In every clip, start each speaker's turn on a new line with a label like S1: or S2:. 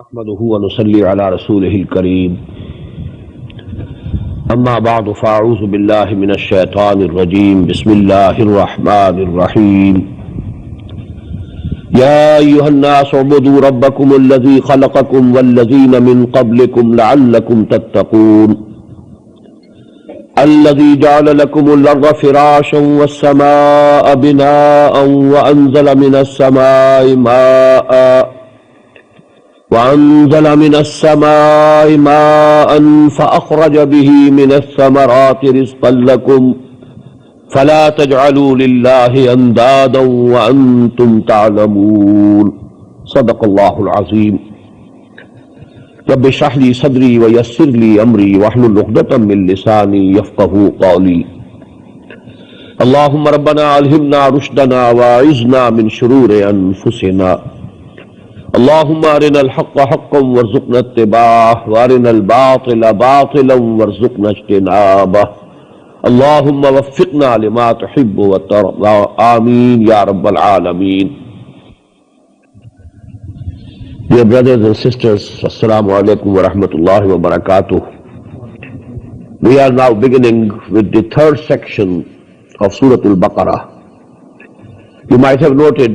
S1: نحمده ونصلي على رسوله الكريم أما بعد فأعوذ بالله من الشيطان الرجيم بسم الله الرحمن الرحيم يا أيها الناس اعبدوا ربكم الذي خلقكم والذين من قبلكم لعلكم تتقون الذي جعل لكم الأرض فراشا والسماء بناء وأنزل من السماء ماء فأخرج به من الثمرات رزقا لكم فلا تجعلوا لله أندادا وأنتم تعلمون صدق الله العظيم رب اشرح لي صدري ويسر لي أمري واحلل عقدة من لساني يفقهوا قولي اللهم ربنا ألهمنا رشدنا وأعذنا من شرور أنفسنا اللهم أرنا الحق حقا وارزقنا اتباعه وأرنا الباطل باطلا وارزقنا اجتنابه اللهم وفقنا لما تحب وترضى آمين يا رب العالمين. Dear brothers and sisters, Assalamu alaikum wa rahmatullahi wa barakatuh. We are now beginning with the third section of Surah Al-Baqarah. You might have noted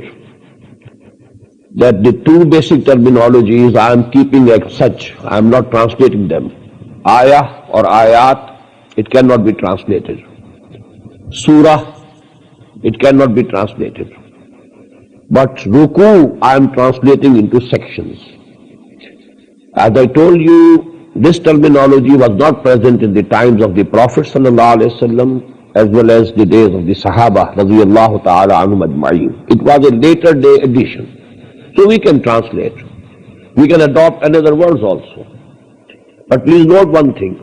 S1: that the two basic terminologies I am keeping as such. I am not translating them. Ayah or ayat, it cannot be translated. Surah, it cannot be translated. But ruku, I am translating into sections. As I told you, this terminology was not present in the times of the Prophet ﷺ as well as the days of the Sahaba radiyallahu ta'ala anhum ajma'in. It was a later day addition. So we can translate. We can adopt another words also. But please note one thing,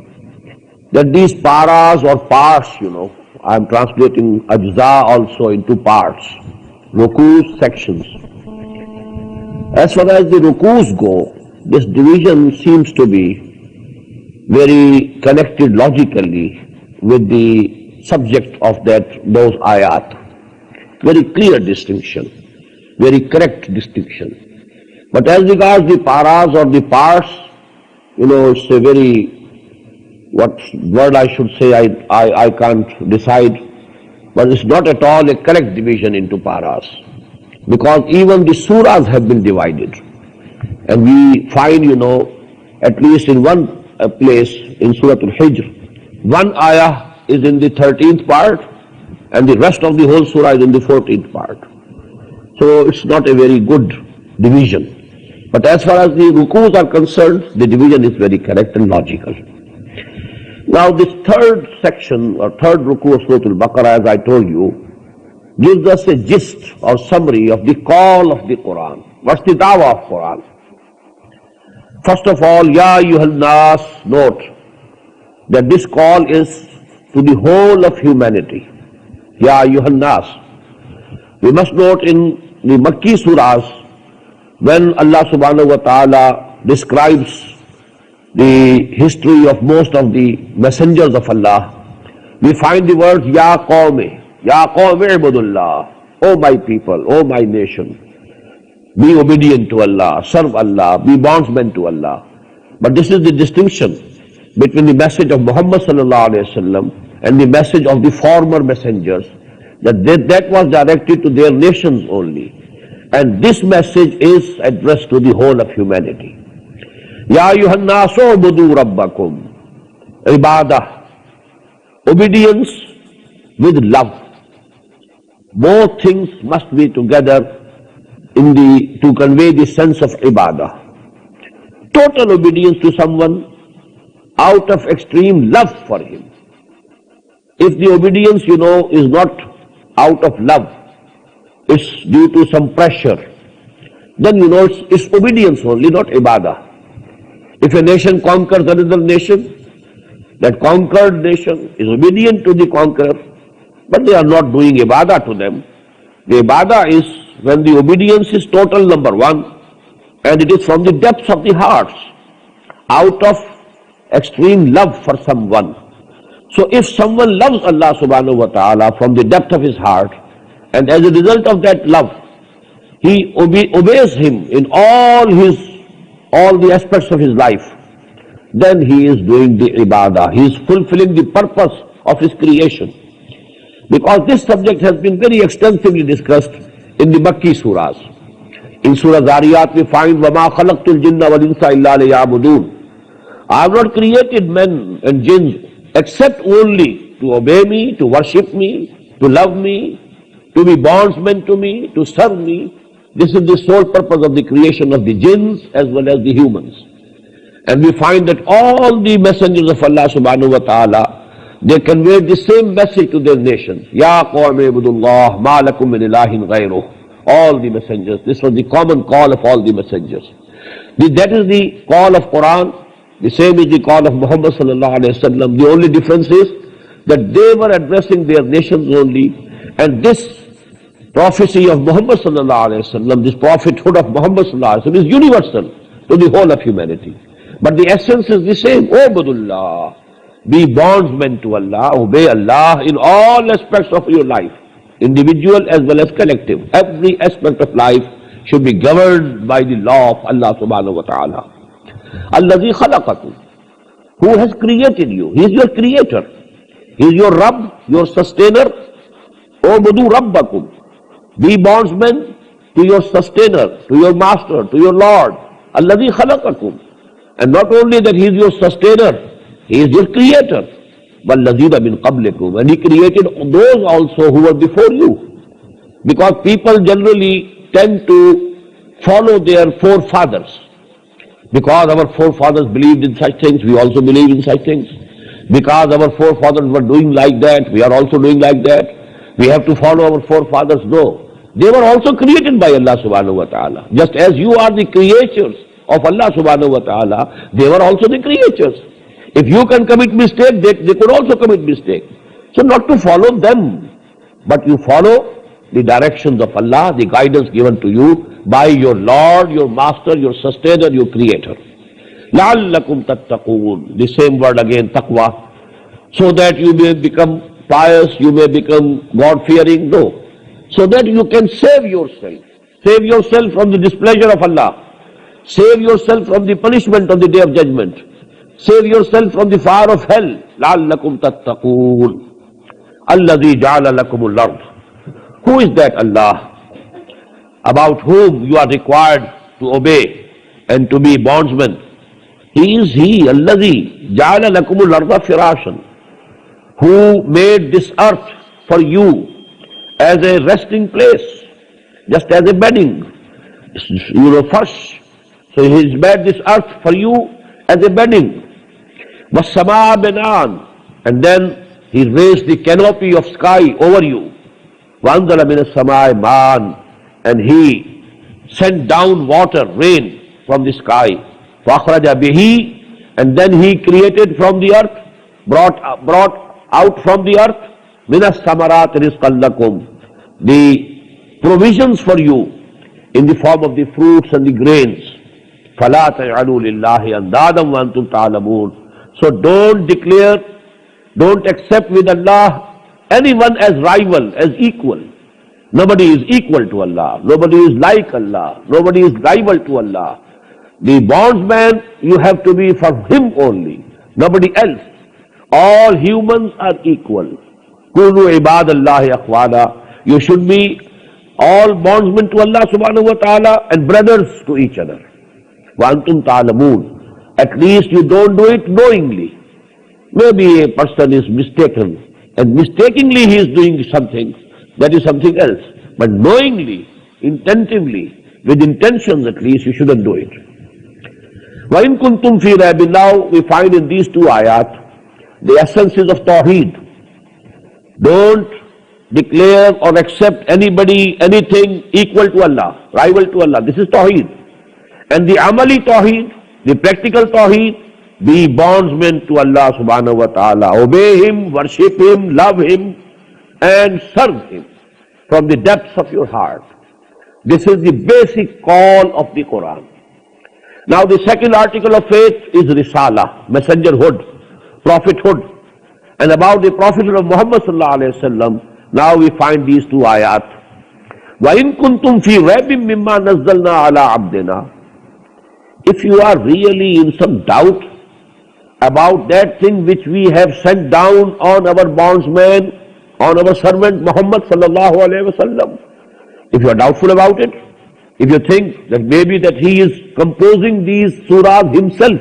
S1: that these paras or parts, I am translating ajza also into parts. Rukus, sections. As far as the rukus go, this division seems to be very connected logically with the subject of those ayat. Very clear distinction. Very correct distinction. But as regards the paras or the parts, it's a very, what word I should say, I can't decide, but it's not at all a correct division into paras. Because even the surahs have been divided. And we find, at least in one place in Surah Al-Hijr, one ayah is in the 13th part and the rest of the whole surah is in the 14th part. So it's not a very good division. But as far as the rukus are concerned, the division is very correct and logical. Now this third section or third ruku of Surah Al-Baqarah, as I told you, gives us a gist or summary of the call of the Quran. What's the dawah of Quran? First of all, Ya ayyuhal nas, note that this call is to the whole of humanity. Ya ayyuhal nas. We must note in the Makki surahs, when Allah subhanahu wa ta'ala describes the history of most of the messengers of Allah, we find the words Ya qawmi ibadullah, O my people, O my nation, be obedient to Allah, serve Allah, be bondsmen to Allah. But this is the distinction between the message of Muhammad sallallahu alayhi wa sallam and the message of the former messengers, that was directed to their nations only. And this message is addressed to the whole of humanity. Ya ayyuhan nasu ubudu rabbakum. Ibadah. Obedience with love. Both things must be together to convey the sense of ibadah. Total obedience to someone out of extreme love for him. If the obedience, is not out of love, it's due to some pressure, then it's obedience only, not ibadah. If a nation conquers another nation, that conquered nation is obedient to the conqueror, but they are not doing ibadah to them. The ibadah is when the obedience is total, number one, and it is from the depths of the hearts, out of extreme love for someone. So if someone loves Allah subhanahu wa ta'ala from the depth of his heart, and as a result of that love, he obeys him in all his all the aspects of his life, then he is doing the ibadah. He is fulfilling the purpose of his creation. Because this subject has been very extensively discussed in the Makki surahs. In Surah Zariyat we find, وَمَا خَلَقْتُ الْجِنَّ وَالْإِنسَ إِلَّا لِيَعْبُدُونَ. I have not created men and jinns except only to obey me, to worship me, to love me, to be bondsmen to me, to serve me. This is the sole purpose of the creation of the jinns as well as the humans. And we find that all the messengers of Allah subhanahu wa ta'ala, they conveyed the same message to their nations. Ya qawmi ibudullah ma lakum min ilahin ghayruh. All the messengers. This was the common call of all the messengers. That is the call of Quran. The same is the call of Muhammad sallallahu alayhi wa sallam. The only difference is that they were addressing their nations only. And this prophecy of Muhammad sallallahu alayhi wa sallam, this prophethood of Muhammad sallallahu alayhi wa sallam is universal to the whole of humanity. But the essence is the same. Ubudullah. Be bondsmen to Allah. Obey Allah in all aspects of your life. Individual as well as collective. Every aspect of life should be governed by the law of Allah subhanahu wa ta'ala. Alladhi khalaqakum. Who has created you? He is your creator. He is your Rabb, your sustainer. Ubudu Rabbakum. Be bondsmen to your sustainer, to your master, to your Lord. Alladhi khalaqakum. And not only that he is your sustainer, he is your creator. وَالَّذِينَ مِنْ قَبْلِكُمْ. And he created those also who were before you. Because people generally tend to follow their forefathers. Because our forefathers believed in such things, we also believe in such things. Because our forefathers were doing like that, we are also doing like that. We have to follow our forefathers. No. They were also created by Allah subhanahu wa ta'ala. Just as you are the creatures of Allah subhanahu wa ta'ala, they were also the creatures. If you can commit mistake, they could also commit mistake. So not to follow them, but you follow the directions of Allah, the guidance given to you by your Lord, your Master, your Sustainer, your Creator. لَعَلَّكُمْ تَتَّقُونَ. The same word again, taqwa. So that you may become pious, you may become God-fearing. No. So that you can save yourself. Save yourself from the displeasure of Allah. Save yourself from the punishment on the Day of Judgment. Save yourself from the fire of hell. لَعَلَّكُمْ تَتَّقُونَ. الَّذِي جَعَلَ لَكُمُ الْأَرْضَ. Who is that Allah about whom you are required to obey and to be bondsmen? He is He, الَّذِي جَعَلَ لَكُمُ الْأَرْضَ فِرَاشًا, who made this earth for you as a resting place, just as a bedding. First, so He has made this earth for you as a bedding. وَالسَّمَاءَ بِنَاءً. And then He raised the canopy of sky over you. وَأَنزَلَ مِنَ السَّمَاءِ مَاءً. And He sent down water, rain from the sky. فَأَخْرَجَ بِهِ. And then He created from the earth, brought out from the earth, مِنَ الثَّمَرَاتِ رِزْقًا لَكُمْ. The provisions for you in the form of the fruits and the grains. فَلَا تَجْعَلُوا لِلَّهِ أَنْدَادًا وَأَنْتُمْ تَعْلَمُونَ. So don't declare, don't accept with Allah anyone as rival, as equal. Nobody is equal to Allah. Nobody is like Allah. Nobody is rival to Allah. The bondsman, you have to be for Him only, nobody else. All humans are equal. Kunu ibadallahi akhwana. You should be all bondsmen to Allah subhanahu wa ta'ala and brothers to each other. Wa antum ta'lamoon. At least you don't do it knowingly. Maybe a person is mistaken and mistakenly he is doing something, that is something else. But knowingly, intentively, with intentions at least, you shouldn't do it. وَإِن كُنْتُمْ فِي رَيْبٍ. Now we find in these two ayat the essences of Tawheed. Don't declare or accept anybody, anything equal to Allah, rival to Allah. This is Tawheed. And the Amali Tawheed, the practical Tawheed, be bondsmen to Allah subhanahu wa ta'ala. Obey Him, worship Him, love Him, and serve Him from the depths of your heart. This is the basic call of the Quran. Now the second article of faith is Risala, messengerhood, prophethood. And about the prophethood of Muhammad sallallahu alayhi wa sallam, now we find these two ayat. وَإِن كُنْتُمْ فِي رَيْبٍ مِّمَّا نَزَّلْنَا عَلَىٰ عَبْدِنَا. if you are really in some doubt about that thing which we have sent down on our bondsman, on our servant Muhammad sallallahu alaihi wasallam, if you are doubtful about it, if you think that maybe that he is composing these surahs himself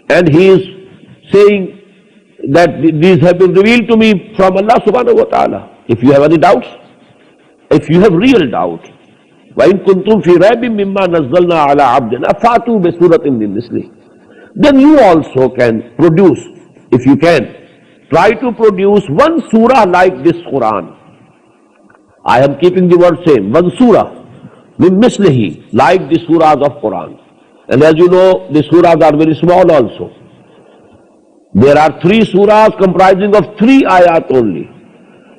S1: and he is saying that these have been revealed to me from Allah subhanahu wa ta'ala, if you have any doubts, if you have real doubt, وَإِن كُنْتُمْ فِي رَيْبٍ مِّمَّا نَزَّلْنَا عَلَىٰ عَبْدِنَا فَأْتُوا بِسُورَةٍ مِّن مِّثْلِهِ, then you also can produce, if you can, try to produce one surah like this Quran. I am keeping the word same, one surah, min mislihi, like the surahs of Quran. And as you know, the surahs are very small also. There are 3 surahs comprising of 3 ayat only.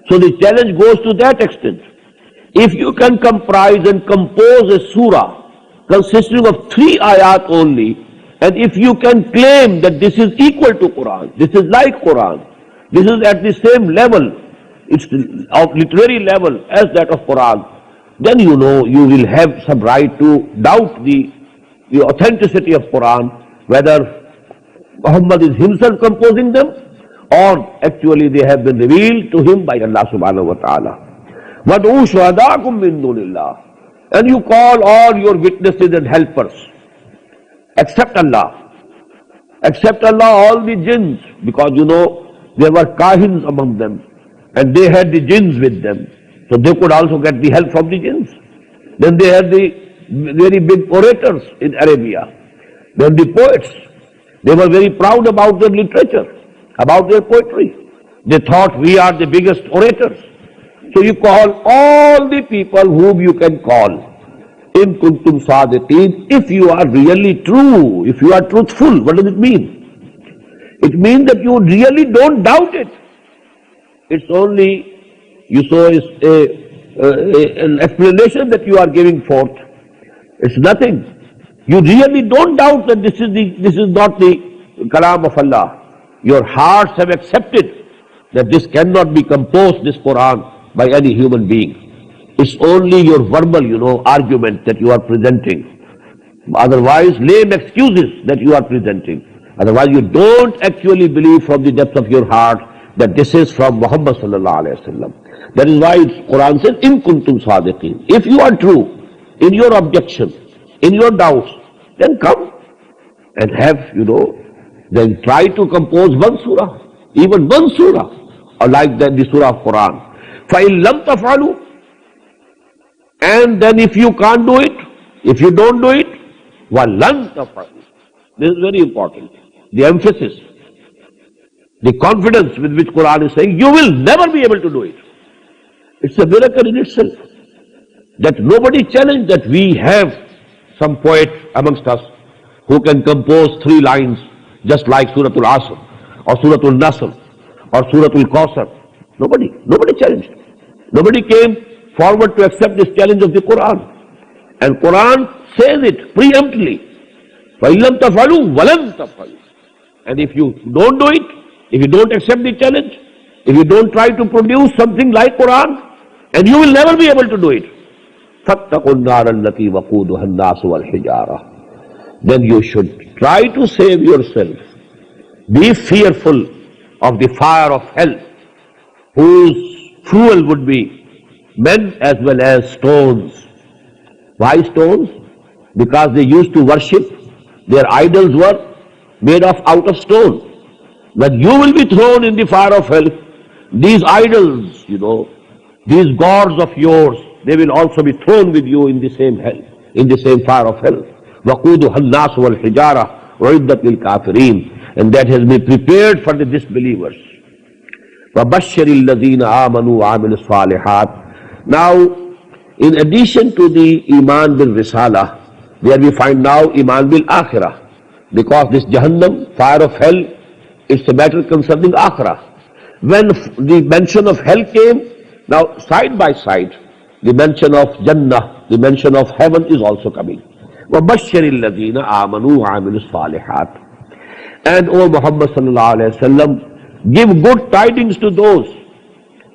S1: So the challenge goes to that extent. If you can comprise and compose a surah consisting of 3 ayat only, and if you can claim that this is equal to Quran, this is like Quran, this is at the same level, it's of literary level as that of Quran, then you know you will have some right to doubt the authenticity of Quran, whether Muhammad is himself composing them or actually they have been revealed to him by Allah subhanahu wa ta'ala. وَادْعُوا شُهَدَاءَكُم مِّن دُونِ اللَّهِ, and you call all your witnesses and helpers except Allah. Except Allah, all the jinns, because you know there were kahins among them and they had the jinns with them, so they could also get the help from the jinns. Then they had the very big orators in Arabia. Then the poets, they were very proud about their literature, about their poetry. They thought we are the biggest orators. So you call all the people whom you can call. In kuntum sadiqeen, if you are really true, if you are truthful, what does it mean? It means that you really don't doubt it. It's only, you saw an explanation that you are giving forth. It's nothing. You really don't doubt that this is not the kalam of Allah. Your hearts have accepted that this cannot be composed, this Quran, by any human being. It's only your verbal, argument that you are presenting. Otherwise, lame excuses that you are presenting. Otherwise, you don't actually believe from the depth of your heart that this is from Muhammad sallallahu alaihi wasallam. That is why Quran says, "In kuntum sadiqeen." If you are true in your objection, in your doubts, then come and have, then try to compose one surah, even one surah, or like the surah of Quran. فَإِن لَمْ تَفْعَلُوا, and then if you can't do it, if you don't do it, وَلَنْ تَفْعَلُوا. This is very important. The emphasis, the confidence with which Quran is saying, you will never be able to do it. It's a miracle in itself that nobody challenged that we have some poet amongst us who can compose 3 lines just like Suratul Asr or Suratul Nasr or Suratul Kawthar. Nobody challenged. Nobody came forward to accept this challenge of the Quran. And Quran says it preemptively. فَإِلَّمْ تَفْعَلُوا وَلَنْ تَفْعَلُوا. And if you don't do it, if you don't accept the challenge, if you don't try to produce something like Quran, and you will never be able to do it, فَاتَّقُوا النَّارَ الَّتِي وَقُودُهَا النَّاسُ وَالْحِجَارَةُ. Then you should try to save yourself. Be fearful of the fire of hell, whose fuel would be men as well as stones. Why stones? Because they used to worship, their idols were made out of stone. When you will be thrown in the fire of hell, these idols, these gods of yours, they will also be thrown with you in the same hell, in the same fire of hell. وَقُودُهَا النَّاسُ وَالْحِجَارَةُ وَعِدَّتْ لِلْكَافِرِينَ. And that has been prepared for the disbelievers. وَبَشِّرِ الَّذِينَ آمَنُوا وَعَمِلُوا الصَّالِحَاتِ. Now, in addition to the Iman bil Risala, where we find now Iman bil Akhirah, because this Jahannam, fire of hell, it's a matter concerning Akhirah. When the mention of hell came, now side by side, the mention of Jannah, the mention of heaven is also coming. وَبَشِّرِ الَّذِينَ آمَنُوا وَعَمِلُوا الصَّالِحَاتِ. And O Muhammad sallallahu alayhi wa sallam, give good tidings to those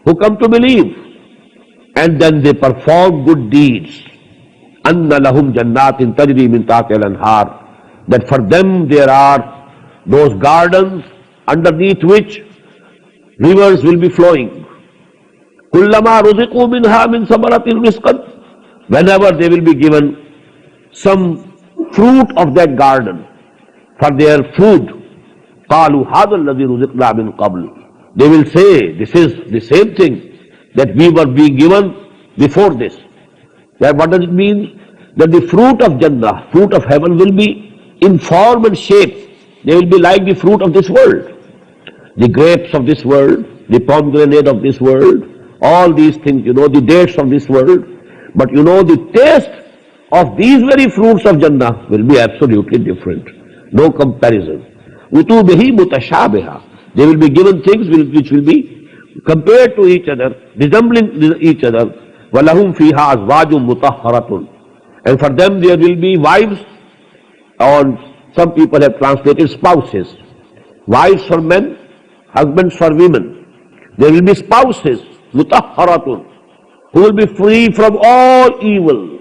S1: who come to believe, and then they perform good deeds. أَنَّ لَهُمْ جَنَّاتٍ تَجْرِي مِنْ تَحْتِهَا الْأَنْهَارُ. that for them there are those gardens underneath which rivers will be flowing. كُلَّمَا رُزِقُوا مِنْهَا مِنْ ثَمَرَةٍ رِزْقًا, whenever they will be given some fruit of that garden for their food, قَالُوا هَذَا الَّذِي رُزِقْنَا مِنْ قَبْلِ, they will say, this is the same thing that we were being given before this. That what does it mean? That the fruit of Jannah, fruit of heaven, will be in form and shape. They will be like the fruit of this world. The grapes of this world, the pomegranate of this world, all these things, the dates of this world. But the taste of these very fruits of Jannah will be absolutely different. No comparison. Utubihi mutashabiha. They will be given things which will be compared to each other, resembling each other. وَلَهُمْ فِيهَا أَزْوَاجٌ مُطَهَّرَةٌ. And for them there will be wives, or some people have translated spouses. Wives for men, husbands for women. There will be spouses, مُطَهَّرَةٌ, who will be free from all evil.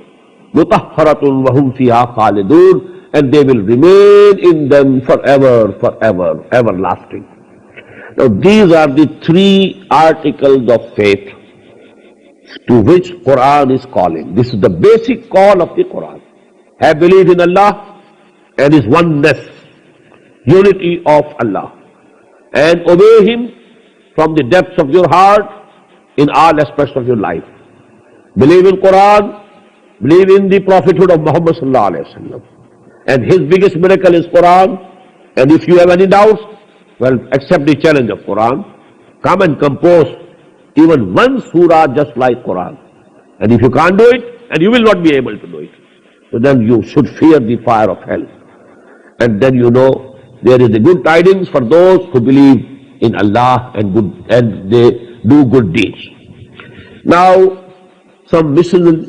S1: مُطَهَّرَةٌ وَهُمْ فِيهَا خَالِدُونَ. And they will remain in them forever, everlasting. Now these are the three articles of faith to which Quran is calling. This is the basic call of the Quran. Have belief in Allah and His oneness, unity of Allah, and obey Him from the depths of your heart in all aspects of your life. Believe in Quran, believe in the prophethood of Muhammad sallallahu alaihi wasallam, and his biggest miracle is Quran. And if you have any doubts, well, accept the challenge of Quran. Come and compose even one surah just like Quran. And if you can't do it, and you will not be able to do it, so then you should fear the fire of hell. And then there is the good tidings for those who believe in Allah and they do good deeds. Now, some miscellaneous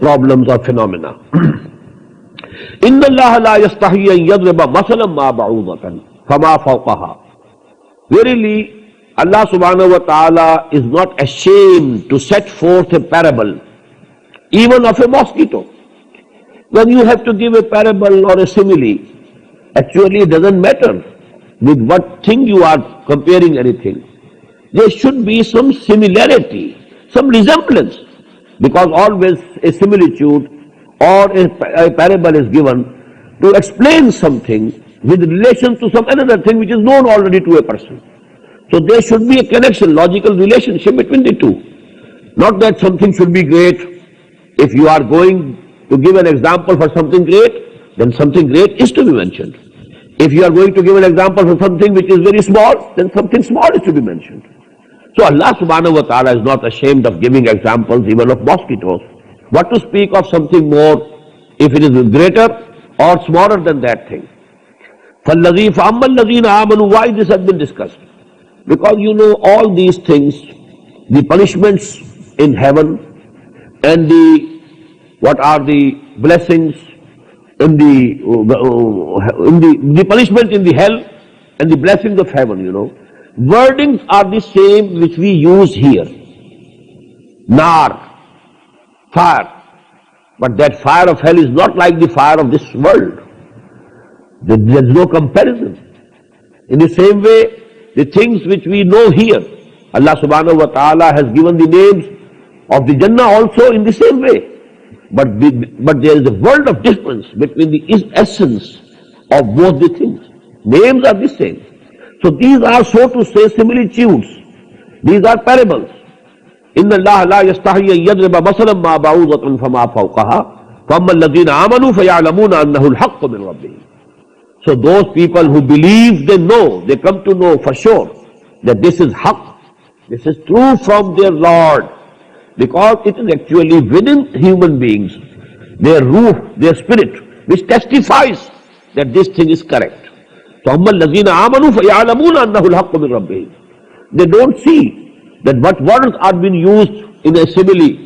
S1: problems or phenomena. إِنَّ اللَّهَ لَا يَسْتَحْيِي أَن يَضْرِبَ مَثَلًا مَا بَعُوضَةً فَمَا فَوْقَهَا. Verily, Allah subhanahu wa ta'ala is not ashamed to set forth a parable, even of a mosquito. When you have to give a parable or a simile, actually it doesn't matter with what thing you are comparing anything. There should be some similarity, some resemblance, because always a similitude or a parable is given to explain something with relation to some another thing which is known already to a person. So there should be a connection, logical relationship between the two. Not that something should be great. If you are going to give an example for something great, then something great is to be mentioned. If you are going to give an example for something which is very small, then something small is to be mentioned. So Allah subhanahu wa ta'ala is not ashamed of giving examples even of mosquitoes. What to speak of something more if it is greater or smaller than that thing. فَأَمَّا الَّذِينَ آمَنُوا, why this has been discussed? Because all these things, the punishments in heaven and what are the blessings in the punishment in the hell and the blessings of heaven, wordings are the same which we use here. Nar, fire. But that fire of hell is not like the fire of this world. There is no comparison. In the same way, the things which we know here, Allah subhanahu wa ta'ala has given the names of the Jannah also in the same way. But there is a world of difference between the essence of both the things. Names are the same. So these are, so to say, similitudes. These are parables. إِنَّ اللَّهَ لَا يَسْتَحْيِي أَن يَضْرِبَ مَثَلًا مَا بَعُوضَةً فَمَا فَوْقَهَا فَأَمَّا الَّذِينَ آمَنُوا فَيَعْلَمُونَ أَنَّهُ الْحَقُّ مِنْ رَبِّهِمْ. So those people who believe, they know, they come to know for sure that this is haqq, this is true from their Lord, because it is actually within human beings, their ruh, their spirit, which testifies that this thing is correct. So أَمَّا الَّذِينَ آمَنُوا فَيَعْلَمُونَ أَنَّهُ الْحَقُّ مِنْ رَبِّهِمْ. They don't see that what words are being used in a simile.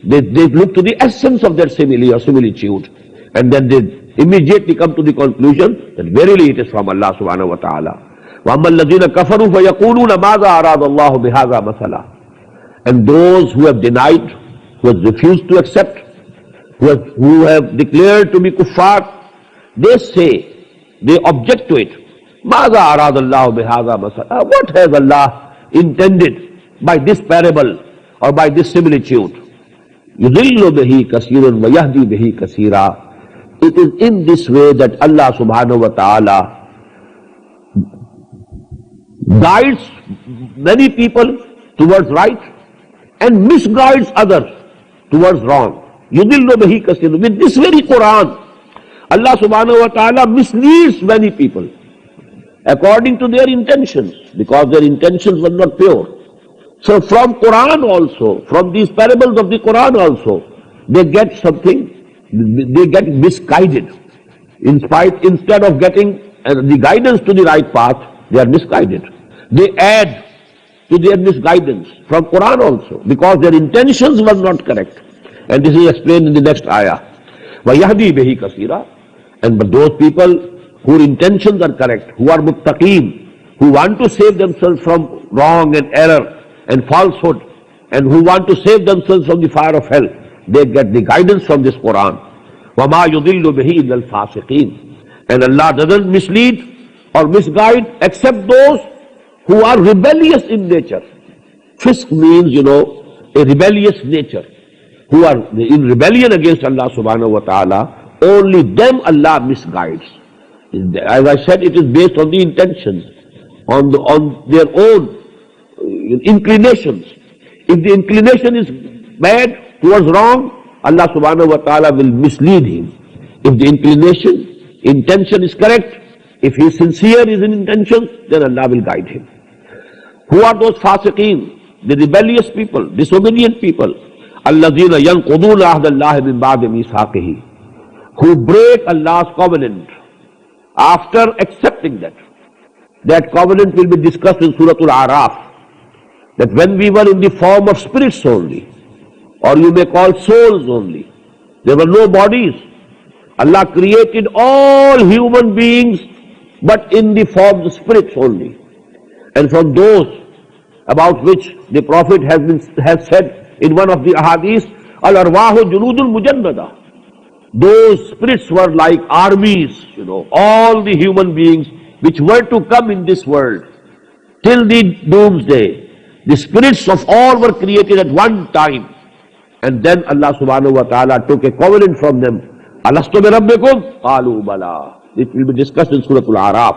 S1: They look to the essence of that simile or similitude, and then they immediately come to the conclusion that verily it is from Allah subhanahu wa ta'ala. وَأَمَّا الَّذِينَ كَفَرُوا فَيَقُولُونَ مَاذَا أَرَادَ اللَّهُ بِهَذَا مَثَلًا. And those who have denied, who have refused to accept, who have declared to be kuffar, they say, they object to it. ماذا أراد الله بهذا مثلا? What has Allah intended by this parable or by this similitude? يضل به كثيرا ويهدي به كثيرا. It is in this way that Allah subhanahu wa ta'ala guides many people towards right and misguides others towards wrong. يضل به كثيرا. With this very Quran, Allah subhanahu wa ta'ala misleads many people according to their intentions, because their intentions were not pure. So from Quran also, from these parables of the Quran also, they get something, they get misguided. Instead of getting the guidance to the right path, they are misguided. They add to their misguidance from Quran also, because their intentions were not correct. And this is explained in the next ayah. وَيَهْدِي بِهِ كَثِيرًا. And but those people whose intentions are correct, who are muttaqeen, who want to save themselves from wrong and error and falsehood, and who want to save themselves from the fire of hell, they get the guidance from this Quran. وَمَا يُضِلُّ بِهِ إِلَّا الْفَاسِقِينَ. And Allah doesn't mislead or misguide except those who are rebellious in nature. Fisk means, a rebellious nature. Who are in rebellion against Allah subhanahu wa ta'ala, only them Allah misguides. As I said, it is based on the intentions, on their own inclinations. If the inclination is bad towards wrong, Allah subhanahu wa ta'ala will mislead him. If the intention is correct, if he is sincere in his intentions, then Allah will guide him. Who are those fasiqeen? The rebellious people, disobedient people. الَّذِينَ يَنْقُضُونَ عَهْدَ اللَّهِ مِنْ بَعْدِ مِيثَاقِهِ. Who break Allah's covenant after accepting that. That covenant will be discussed in Surah Al-A'raf. That when we were in the form of spirits only, or you may call souls only, there were no bodies. Allah created all human beings, but in the form of spirits only. And from those about which the Prophet has said in one of the ahadith, al-arwahu junudul mujannada. Those spirits were like armies, all the human beings which were to come in this world till the doomsday. The spirits of all were created at one time, and then Allah subhanahu wa ta'ala took a covenant from them. Alastu bi rabbikum? Qalu bala. It will be discussed in Surah Al-A'raf.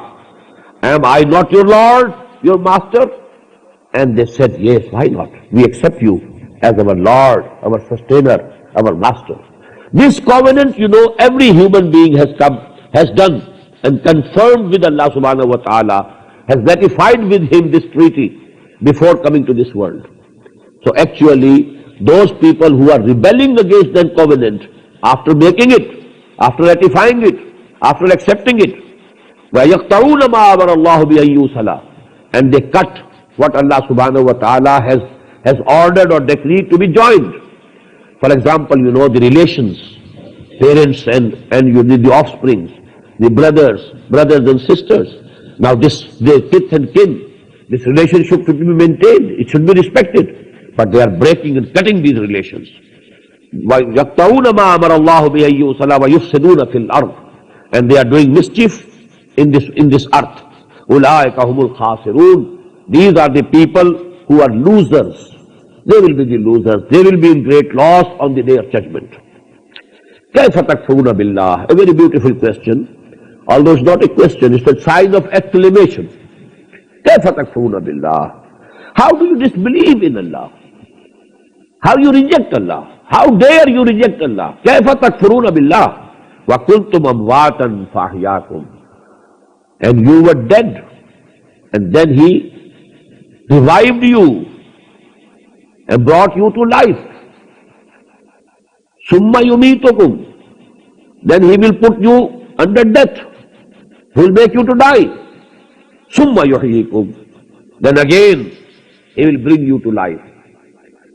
S1: Am I not your Lord, your master? And they said, yes, why not? We accept you as our Lord, our sustainer, our master. This covenant, every human being has done and confirmed with Allah subhanahu wa ta'ala, has ratified with him this treaty before coming to this world. So actually, those people who are rebelling against that covenant, after making it, after ratifying it, after accepting it, وَيَقْتَعُونَ مَا أَمَرَ اللَّهُ بِأَن يُوصَلَ. And they cut what Allah subhanahu wa ta'ala has ordered or decreed to be joined. For example, the relations, parents and the offsprings, the brothers and sisters. Now the kith and kin, this relationship should be maintained, it should be respected. But they are breaking and cutting these relations. وَيَقْتَعُونَ مَا أَمَرَ اللَّهُ بِأَن يُوصَلَ وَيُفْسِدُونَ فِي الْأَرْضِ. And they are doing mischief in this earth. أُولَٰئِكَ هُمُ الْخَاسِرُونَ. These are the people who are losers. They will be the losers. They will be in great loss on the day of judgment. كَيْفَ تَكْفُرُونَ بِاللَّهِ. A very beautiful question. Although it's not a question, it's a sign of exclamation. كَيْفَ تَكْفُرُونَ بِاللَّهِ. How do you disbelieve in Allah? How you reject Allah? How dare you reject Allah? كَيْفَ تَكْفُرُونَ بِاللَّهِ وَكُنْتُمْ أَمْوَاتًا فَأَحْيَاكُمْ. And you were dead, and then He revived you and brought you to life. Summa yumitukum. Then He will put you under death. He will make you to die. Summa yuhyikum. Then again He will bring you to life.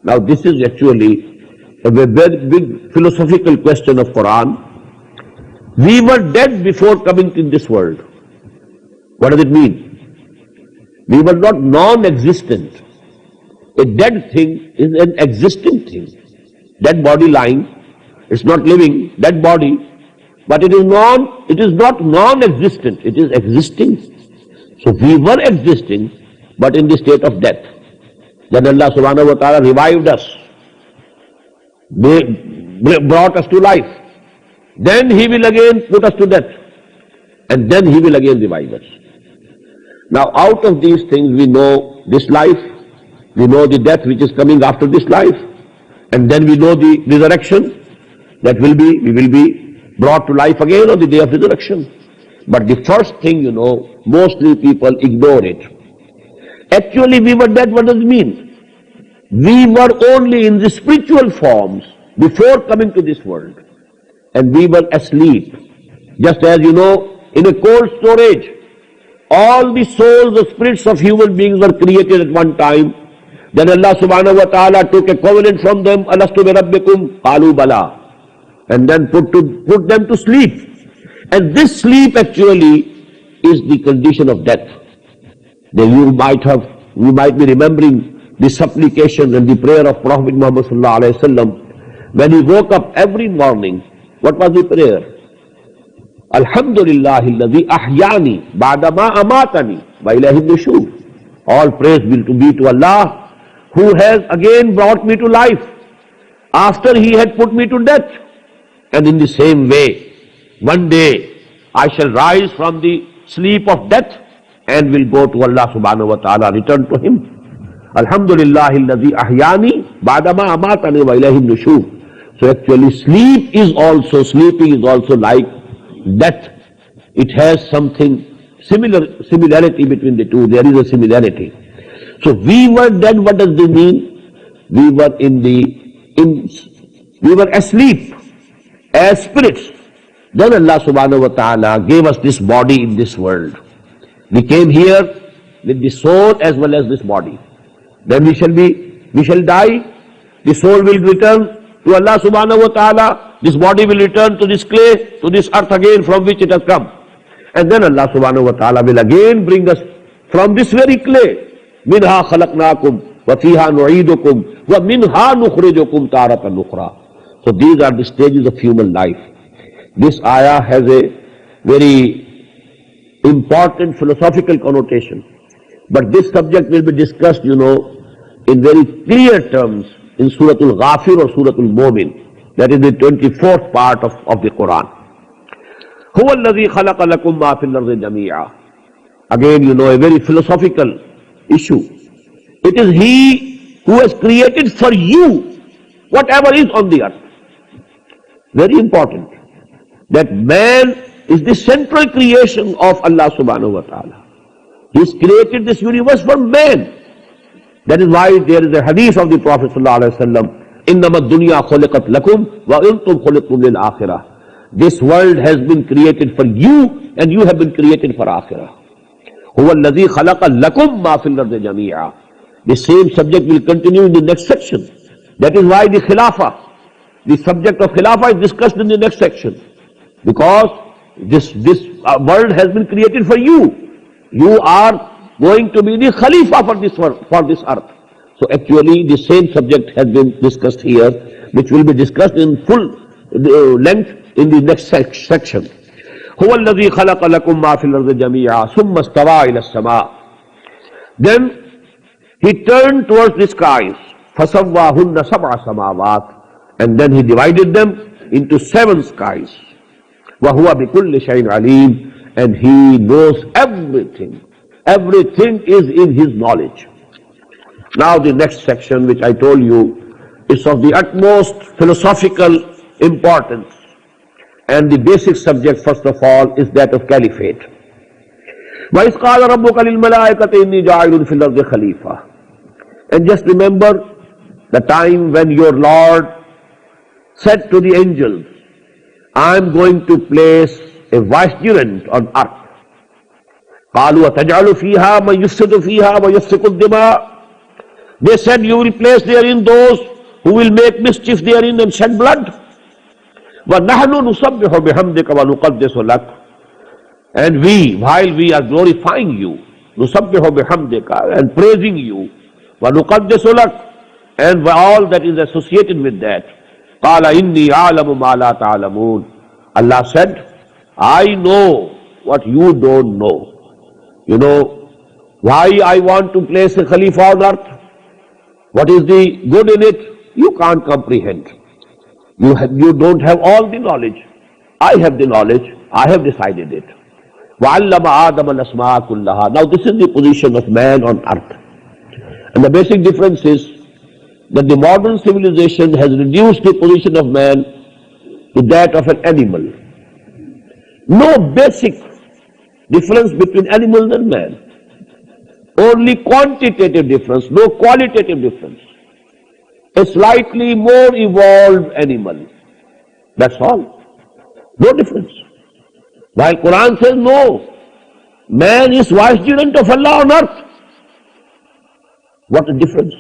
S1: Now this is actually a very big philosophical question of Quran. We were dead before coming to this world. What does it mean? We were not non-existent. A dead thing is an existing thing. Dead body lying, it's not living. Dead body, but it is not non-existent, it is existing. So we were existing, but in the state of death. Then Allah subhanahu wa ta'ala revived us, brought us to life. Then He will again put us to death, and then He will again revive us. Now out of these things we know this life, we know the death which is coming after this life, and then we know the resurrection, that we will be brought to life again on the day of resurrection. But the first thing, mostly people ignore it. Actually we were dead. What does it mean? We were only in the spiritual forms before coming to this world, and we were asleep. Just as in a cold storage, all the souls, the spirits of human beings were created at one time. Then Allah subhanahu wa ta'ala took a covenant from them, alastu bi rabbikum, qalu bala, and then put them to sleep. And this sleep actually is the condition of death. Then you might be remembering the supplication and the prayer of Prophet Muhammad sallallahu alaihi wasallam when he woke up every morning. What was the prayer? Alhamdulillahi alladhi ahyani ba'dama amatani wa ilayhi nushur. All praise will be to Allah, who has again brought me to life after He had put me to death. And in the same way, one day I shall rise from the sleep of death and will go to Allah subhanahu wa ta'ala, return to Him. Alhamdulillahi alladhi ahyani ba'dama amatani wa ilayhi nushur. So actually sleeping is also like death. It has something similarity between the two. There is a similarity. So we were dead. What does this mean? We were we were asleep as spirits. Then Allah subhanahu wa ta'ala gave us this body in this world. We came here with the soul as well as this body. Then we shall die. The soul will return to Allah subhanahu wa ta'ala. This body will return to this clay, to this earth again from which it has come. And then Allah subhanahu wa ta'ala will again bring us from this very clay. Minha khalaqnakum wa fiha nu'idukum wa minha nukhrijukum taratan ukhra. So these are the stages of human life. This ayah has a very important philosophical connotation. But this subject will be discussed, in very clear terms in Surah Al-Ghafir or Surah Al-Mu'min. That is the 24th part of the Quran. هُوَ الَّذِي خَلَقَ لَكُمْ مَا فِي الْأَرْضِ جَمِيعًا. Again, a very philosophical issue. It is He who has created for you whatever is on the earth. Very important. That man is the central creation of Allah subhanahu wa ta'ala. He has created this universe for man. That is why there is a hadith of the Prophet sallallahu alaihi wasallam, إِنَّمَا الدُّنْيَا خُلِقَتْ لَكُمْ وَإِنْتُمْ خُلِقْتُمْ لِلْآخِرَةِ. This world has been created for you and you have been created for akhirah. هُوَ الَّذِي خَلَقَ لَكُمْ مَا فِي الْأَرْضِ جَمِيعًا. The same subject will continue in the next section. That is why the subject of Khilafah is discussed in the next section. Because this world has been created for you. You are going to be the Khalifa for this earth. So actually the same subject has been discussed here, which will be discussed in full length in the next section. هُوَ الَّذِي خَلَقَ لَكُمْ مَا فِي الْأَرْضِ جَمِيعًا ثُمَّ اسْتَوَىٰ إِلَى السَّمَاءِ. Then He turned towards the skies. فَسَوَّاهُنَّ سَبْعَ سَمَاوَاتٍ. And then He divided them into 7 skies. وَهُوَ بِكُلِّ شَيْءٍ عَلِيمٍ. And He knows everything. Everything is in His knowledge. Now the next section, which I told you, is of the utmost philosophical importance. And the basic subject, first of all, is that of caliphate. وَإِذْ قَالَ رَبُّكَ لِلْمَلَائِكَةِ إِنِّي جَاعِلٌ فِي الْأَرْضِ خَلِيفَةً. And just remember the time when your Lord said to the angels, I am going to place a vicegerent on earth. قَالُوا وَتَجْعَلُ فِيهَا مَنْ يُفْسِدُ فِيهَا وَيَسْفِكُ الدِّمَاءَ. They said, you will place therein those who will make mischief therein and shed blood. وَنَحْنُ نُسَبِّحُ بِحَمْدِكَ وَنُقَدِّسُ لَكَ. And we, while we are glorifying you, نُسَبِّحُ بِحَمْدِكَ, and praising you, وَنُقَدِّسُ لَكَ, and all that is associated with that. قَالَ إِنِّي أَعْلَمُ مَا لَا تَعْلَمُونَ. Allah said, I know what you don't know. You know why I want to place a Khalifa on earth? What is the good in it? You can't comprehend. You don't have all the knowledge. I have the knowledge. I have decided it. وَعَلَّمَ آدَمَ الْأَسْمَاءَ كُلَّهَا. Now this is the position of man on earth. And the basic difference is that the modern civilization has reduced the position of man to that of an animal. No basic difference between animals and man. Only quantitative difference, no qualitative difference. A slightly more evolved animal. That's all. No difference. While Quran says no, man is vicegerent of Allah on earth. What a difference.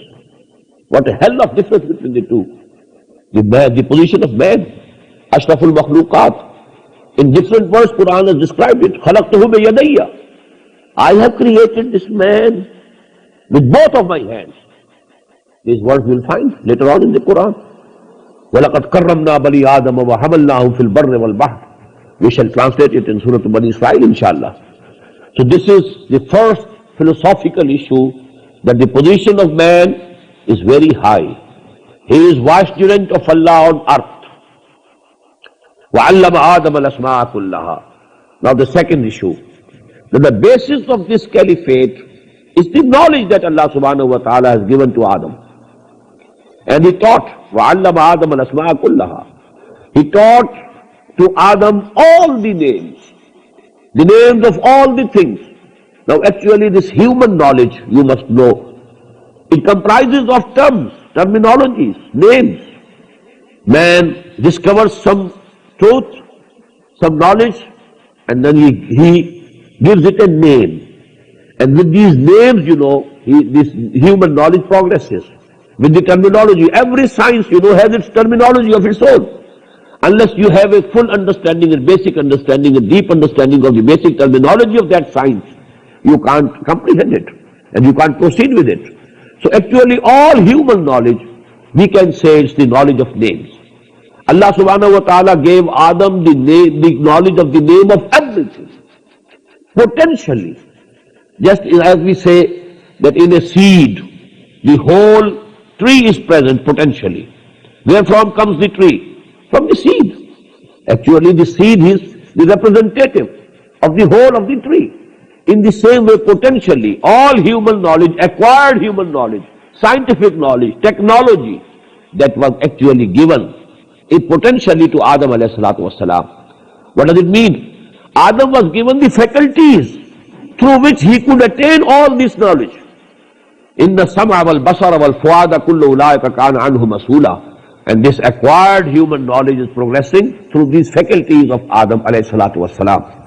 S1: What a hell of difference between the two. The position of man, Ashraful Makhluqat. In different words, Quran has described it. خَلَقْتُهُ بِيَدَيَّ. I have created this man with both of my hands. These words we'll find later on in the Quran. وَلَقَدْ كَرَّمْنَا بَنِي آدَمَ وَحَمَلْنَاهُمْ فِي الْبَرِّ وَالْبَحْرِ. We shall translate it in Surah Bani Israel, inshallah. So this is the first philosophical issue, that the position of man is very high. He is vicegerent of Allah on earth. وَعَلَّمَ آدَمَ الْأَسْمَاءَ كُلَّهَا. Now the second issue, that the basis of this caliphate is the knowledge that Allah subhanahu wa ta'ala has given to Adam. And he taught, وَعَلَّمَ آدَمَ الْأَسْمَاءَ كُلَّهَا. He taught to Adam all the names of all the things. Now actually this human knowledge, you must know, it comprises of terms, terminologies, names. Man discovers some truth, some knowledge, and then he gives it a name. And with these names, this human knowledge progresses. With the terminology, every science, has its terminology of its own. Unless you have a full understanding, a basic understanding, a deep understanding of the basic terminology of that science, you can't comprehend it, and you can't proceed with it. So actually all human knowledge, we can say it's the knowledge of names. Allah subhanahu wa ta'ala gave Adam the knowledge of the name of everything. Potentially. Just as we say that in a seed, the whole tree is present potentially. Where from comes the tree? From the seed. Actually the seed is the representative of the whole of the tree. In the same way, potentially, all human knowledge, acquired human knowledge, scientific knowledge, technology, that was actually given potentially to Adam alayhi salatu wasalam. What does it mean? Adam was given the faculties through which he could attain all this knowledge. Inna sam'a wal basara wal fuada kullu ulaika kana anhu mas'ula. And this acquired human knowledge is progressing through these faculties of Adam alayhi salatu wasalam.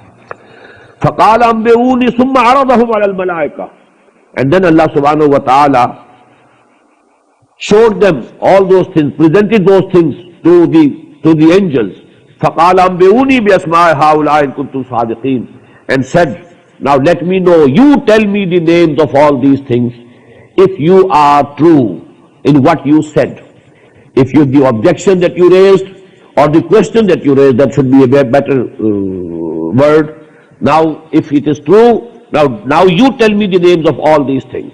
S1: فَقَالَ أَنْبِئُونِي ثُمَّ عَرَضَهُمْ عَلَى الْمَلَائِكَةِ. And then Allah subhanahu wa ta'ala showed them all those things, presented those things to the angels. فَقَالَ أَنْبِئُونِي بِأَسْمَاءِ هَؤُلَاءِ إِن كُنتُمْ صَادِقِينَ. And said, now let me know, you tell me the names of all these things if you are true in what you said. If the objection that you raised or the question that you raised, that should be a better word. Now, if it is true, now you tell me the names of all these things.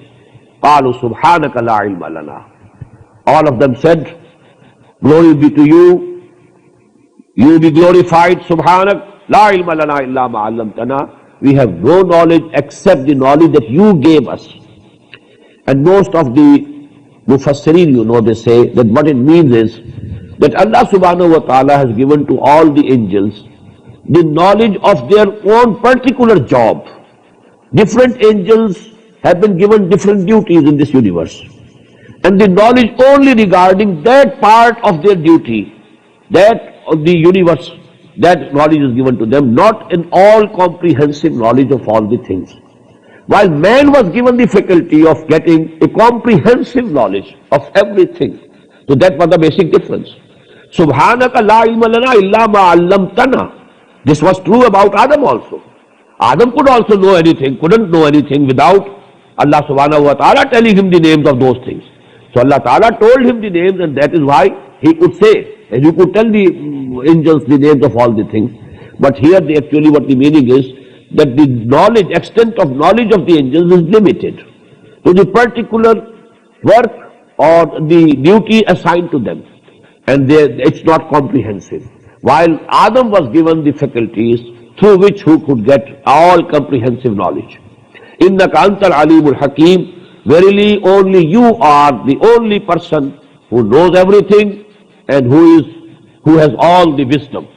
S1: قَالُوا سُبْحَانَكَ لَا عِلْمَ لَنَا. All of them said, glory be to you, you be glorified, Subhanak, لَا عِلْمَ لَنَا إِلَّا مَا عَلَّمْتَنَا. We have no knowledge except the knowledge that you gave us. And most of the Mufassirin, they say that what it means is that Allah subhanahu wa ta'ala has given to all the angels the knowledge of their own particular job. Different angels have been given different duties in this universe. And the knowledge only regarding that part of their duty, that of the universe, that knowledge is given to them, not an all-comprehensive knowledge of all the things. While man was given the faculty of getting a comprehensive knowledge of everything. So that was the basic difference. Subhanaka la ilma lana illa ma 'allamtana. This was true about Adam also. Adam could also know anything, couldn't know anything without Allah subhanahu wa ta'ala telling him the names of those things. So Allah ta'ala told him the names, and that is why he could say, and you could tell the angels the names of all the things. But here actually what the meaning is, that the knowledge, extent of knowledge of the angels is limited to the particular work or the duty assigned to them. And it's not comprehensive. While Adam was given the faculties through which who could get all comprehensive knowledge. Innaka antal alimul hakim, verily only you are the only person who knows everything and who has all the wisdom.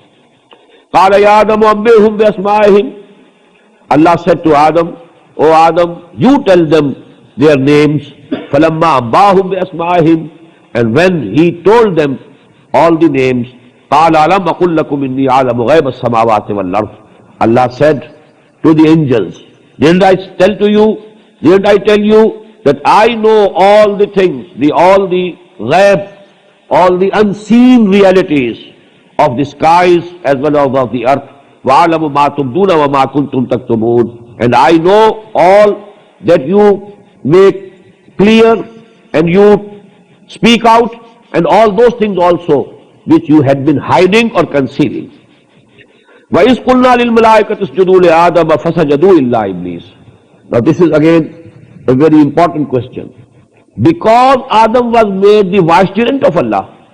S1: Qala ya Adam ambihum bi asma'ihim. Allah said to Adam, O Adam, you tell them their names. Falamma ambahum bi asma'ihim. And when he told them all the names, Qala alam aqul lakum inni a'lamu ghayba as-samawati wal ard. Allah said to the angels, didn't I tell you that I know all the things, all the ghayb, all the unseen realities of the skies as well as of the earth. وَعَلَمُ مَا تُبْدُونَ وَمَا كُنْتُمْ تَكْتُمُونَ. And I know all that you make clear and you speak out, and all those things also which you had been hiding or concealing. وَإِذْ قُلْنَا لِلْمَلَائِكَةِ اسْجُدُوا لِآدَمَ فَسَجَدُوا إِلَّا إِبْلِيسَ. Now this is again a very important question. Because Adam was made the vicegerent of Allah,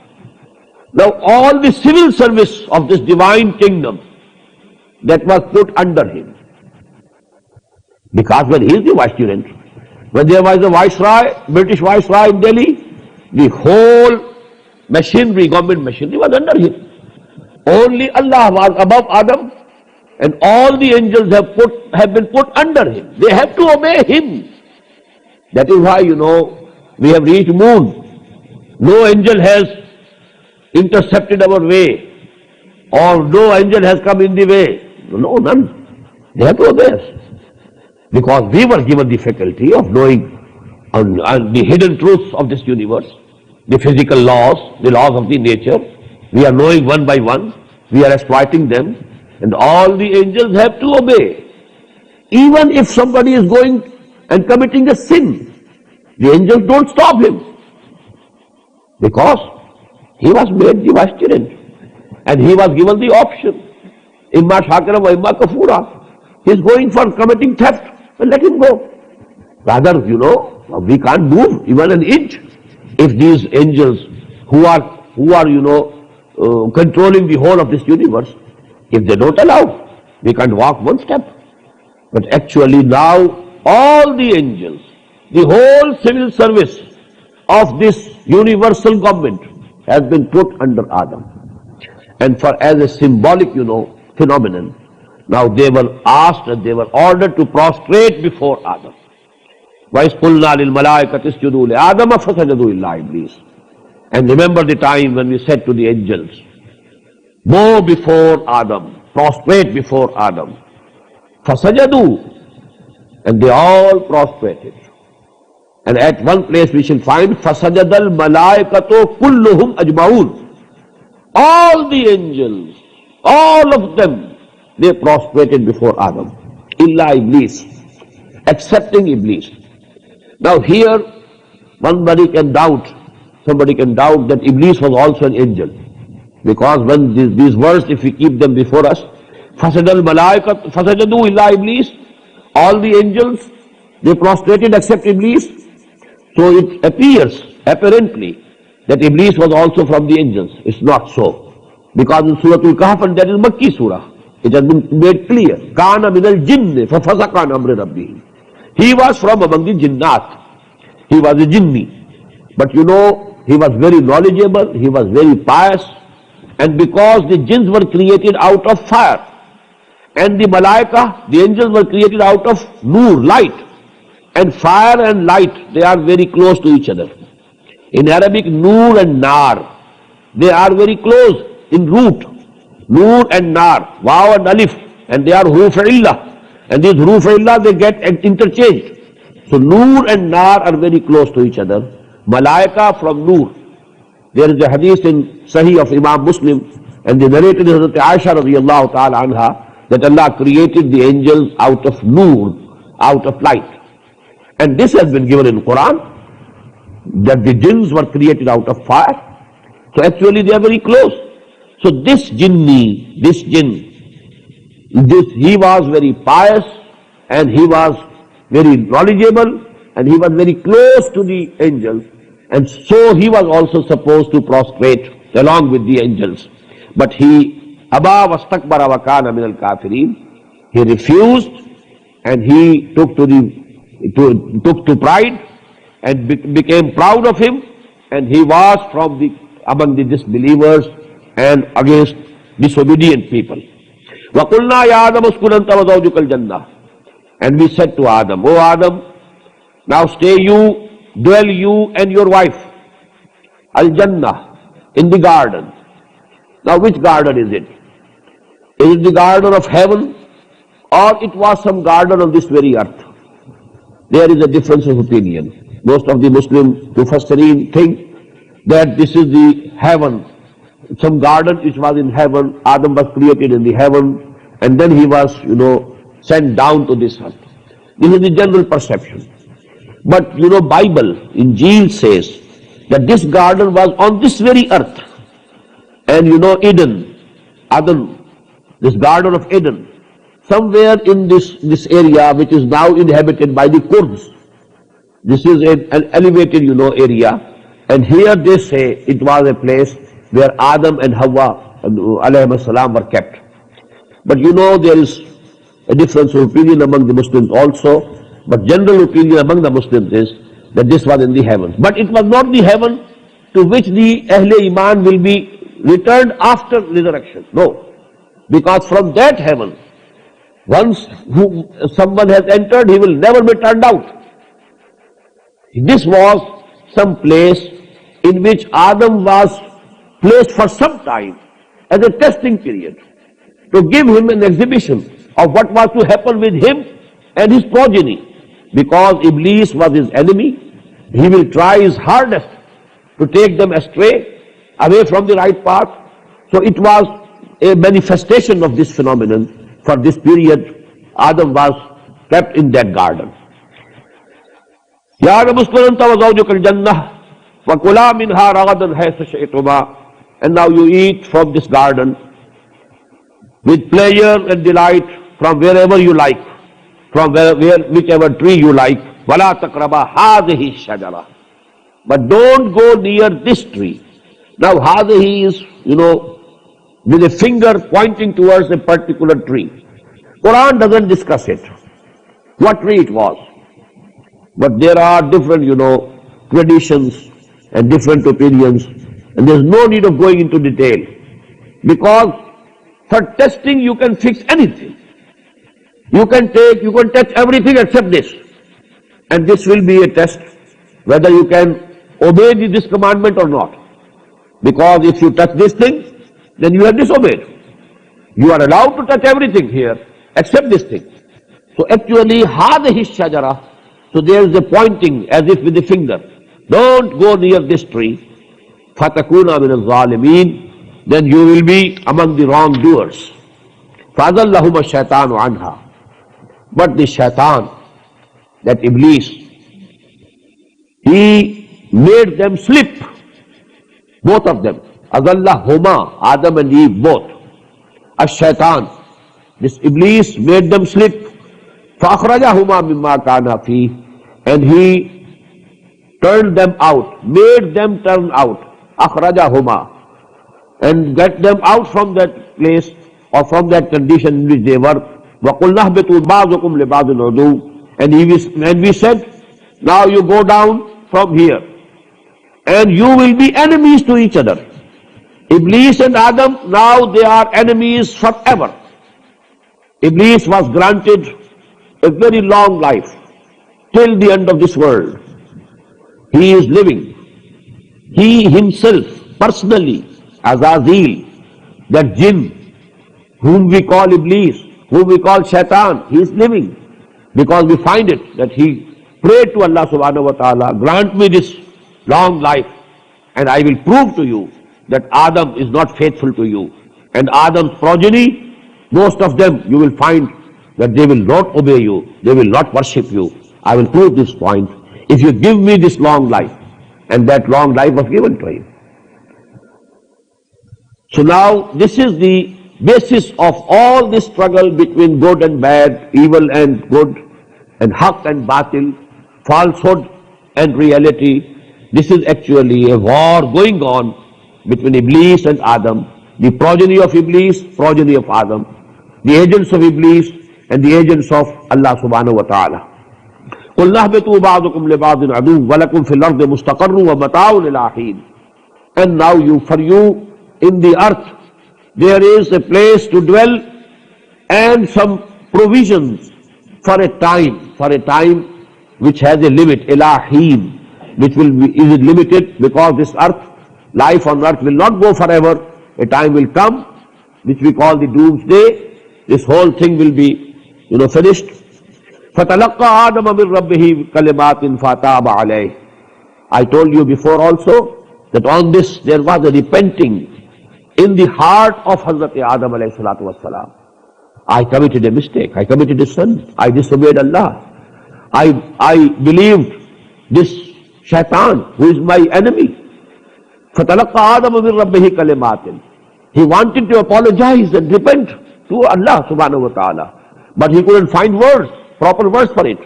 S1: now all the civil service of this divine kingdom that was put under him. Because when he is the vicegerent, when there was a viceroy, British viceroy in Delhi, the whole machinery, government machinery was under him. Only Allah was above Adam, and all the angels have been put under him. They have to obey him. That is why, we have reached moon. No angel has intercepted our way, or no angel has come in the way. No, none. They have to obey us. Because we were given the faculty of knowing the hidden truths of this universe, the physical laws, the laws of the nature. We are knowing one by one. We are exploiting them. And all the angels have to obey. Even if somebody is going and committing a sin, the angels don't stop him. Because he was made the vicegerent. And he was given the option. Imma shakira wa imma kafura. He is going for committing theft. Well, let him go. Rather, we can't move even an inch. If these angels who are controlling the whole of this universe, if they don't allow, we can't walk one step. But actually now, all the angels, the whole civil service of this universal government has been put under Adam. And as a symbolic, phenomenon, now they were asked and they were ordered to prostrate before Adam. وَإِذْ قُلْنَا لِلْمَلَائِكَةِ اسْجُدُوا لِآدَمَ فَسَجَدُوا إِلَّا إِبْلِيسَ. And remember the time when we said to the angels, bow before Adam, prostrate before Adam. فَسَجَدُوا. And they all prostrated. And at one place we shall find فَسَجَدَ الْمَلَائِكَةُ كُلُّهُمْ أَجْمَعُونَ. All the angels, all of them, they prostrated before Adam. Illa Iblis, excepting Iblis. Now here, somebody can doubt that Iblis was also an angel. Because when these words, if we keep them before us, فَسَجَدَ الْمَلَائِكَةُ فَسَجَدُوا إِلَّا إِبْلِيسَ. All the angels, they prostrated except Iblis. So it appears, apparently, that Iblis was also from the angels. It's not so. Because in Surah Al-Kahf, and that is Makki Surah, it has been made clear. كَانَ مِنَ الْجِنِّ فَفَسَقَ عَنْ أَمْرِ رَبِّهِ. He was from among the jinnat. He was a jinni. But he was very knowledgeable, he was very pious. And because the jinns were created out of fire, and the malaika, the angels were created out of nur, light. And fire and light, they are very close to each other. In Arabic, nur and nar, they are very close in root. Nur and nar, waw and alif, and they are huruf illah. And these huruf illah, they get interchanged. So nur and nar are very close to each other. Malaika from nur. There is a hadith in Sahih of Imam Muslim, and the narrated is Hazrat Aisha radiyallahu ta'ala anha, that Allah created the angels out of nur, out of light. And this has been given in Quran, that the jinns were created out of fire. So actually they are very close. So this jinn, he was very pious and he was very knowledgeable and he was very close to the angels, and so he was also supposed to prostrate along with the angels. But he aba wastakbara wa kana min al-kafirin. He refused and he took to pride and became proud of him, and he was among the disbelievers and against disobedient people. وَقُلْنَا يَا آدَمُ اسْكُنْ أَنْتَ وَزَوْجُكَ الْجَنَّةَ. And we said to Adam, O Adam, now dwell you and your wife, Al-Jannah, in the garden. Now which garden is it? Is it the garden of heaven, or it was some garden on this very earth? There is a difference of opinion. Most of the Muslim Mufassirin think that this is the heaven, some garden which was in heaven. Adam was created in the heaven, and then he was, sent down to this earth. This is the general perception. But Bible, Injil says that this garden was on this very earth. And Eden, this garden of Eden, somewhere in this area which is now inhabited by the Kurds. This is an elevated, area. And here they say it was a place where Adam and Hawa, alayhim as-salam, were kept. But there is a difference of opinion among the Muslims also. But general opinion among the Muslims is that this was in the heavens. But it was not the heaven to which the Ahle Iman will be returned after resurrection. No. Because from that heaven, once someone has entered, he will never be turned out. This was some place in which Adam was placed for some time as a testing period, to give him an exhibition of what was to happen with him and his progeny. Because Iblis was his enemy, he will try his hardest to take them astray, away from the right path. So it was a manifestation of this phenomenon. For this period, Adam was kept in that garden. Ya Adam uskun anta wa zawjuka al-jannah wa kula minha ragadan haythu shi'tuma. And now you eat from this garden with pleasure and delight from wherever you like, from whichever tree you like. وَلَا تَقْرَبَا هَذِهِ الشَّجَرَةِ. But don't go near this tree. Now هَذِهِ is, with a finger pointing towards a particular tree. Quran doesn't discuss it, what tree it was. But there are different, traditions and different opinions, and there's no need of going into detail. Because for testing you can fix anything. You can touch everything except this. And this will be a test whether you can obey this commandment or not. Because if you touch this thing, then you have disobeyed. You are allowed to touch everything here except this thing. So actually, hadhihi shajara, so there is a pointing as if with the finger. Don't go near this tree. Fatakuna min al-zalimin, then you will be among the wrongdoers. Fadallahuma shaitanu anha. But the shaitan, that Iblis, he made them slip, both of them. Adallahuma, Adam and Eve, both. Ash-shaitan, this Iblis made them slip. فَأَخْرَجَهُمَا مِمَّا كَانَا فِيهِ. And he turned them out, made them turn out. أَخْرَجَهُمَا. And get them out from that place or from that condition in which they were. وَقُلْنَا اهْبِطُوا بَعْضُكُمْ لِبَعْضٍ عَدُوٌّ. And we said, now you go down from here, and you will be enemies to each other. Iblis and Adam, now they are enemies forever. Iblis was granted a very long life, till the end of this world. He is living. He himself, personally, Azazil, that jinn, whom we call Iblis, whom we call Shaitan, he is living. Because we find it that he prayed to Allah subhanahu wa ta'ala, grant me this long life, and I will prove to you that Adam is not faithful to you. And Adam's progeny, most of them, you will find that they will not obey you, they will not worship you. I will prove this point if you give me this long life. And that long life was given to him. So now this is the basis of all this struggle between good and bad, evil and good, and haqq and batil, falsehood and reality. This is actually a war going on between Iblis and Adam, the progeny of Iblis, progeny of Adam, the agents of Iblis and the agents of Allah subhanahu wa ta'ala. قُلْ نَهْبِطُوا بَعْضُكُمْ لِبَعْضٍ عَدُوٌّ وَلَكُمْ فِي الْأَرْضِ مُسْتَقَرٌّ وَمَتَاعٌ إِلَىٰ حِينٍ. And now for you in the earth there is a place to dwell and some provisions for a time which has a limit, ilaheen, which is limited, because this earth, life on earth will not go forever. A time will come which we call the doomsday. This whole thing will be, finished. فَتَلَقَّى آدَمَ مِنْ رَبِّهِ كَلِمَاتٍ فَتَابَ عَلَيْهِ. I told you before also that on this there was a repenting in the heart of Hazrat Adam alayhi salatu wassalam. I committed a mistake, I committed a sin, I disobeyed Allah. I believed this shaitan who is my enemy. فَتَلَقَّى آدَمَ مِنْ رَبِّهِ كَلِمَاتٍ. He wanted to apologize and repent to Allah subhanahu wa ta'ala, but he couldn't find words, proper words for it.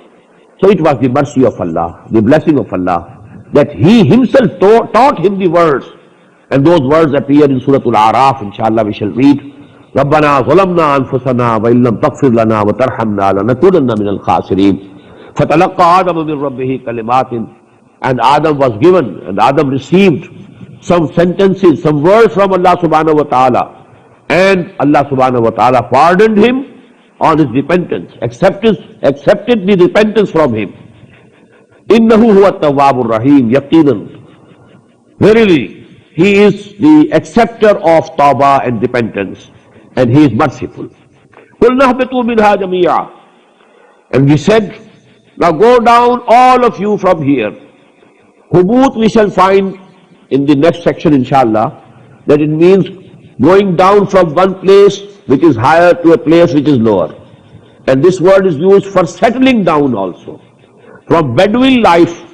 S1: So it was the mercy of Allah, the blessing of Allah, that He Himself taught him the words. And those words appear in Surah Al-A'raf. Inshallah we shall read. رَبَّنَا ظَلَمْنَا أَنفُسَنَا وَإِن لَّمْ تَغْفِرْ لَنَا وَتَرْحَمْنَا لَنَكُونَنَّ مِنَ الْخَاسِرِينَ. فَتَلَقَّى آدَمُ مِن رَبِّهِ كَلِمَاتٍ. And Adam was given, and Adam received some sentences, some words from Allah subhanahu wa ta'ala. And Allah subhanahu wa ta'ala pardoned him on his repentance, accepted the repentance from him. إِنَّهُ هُوَ التَّوَّابُ الرَّحِيمُ. Yaqinan, verily, He is the acceptor of tawbah and repentance, and He is merciful. قُلْ نَهْبِطُوا مِنْهَا جَمِيعًا. And we said, now go down all of you from here. Hubut we shall find in the next section inshallah, that it means going down from one place which is higher to a place which is lower. And this word is used for settling down also. From Bedouin life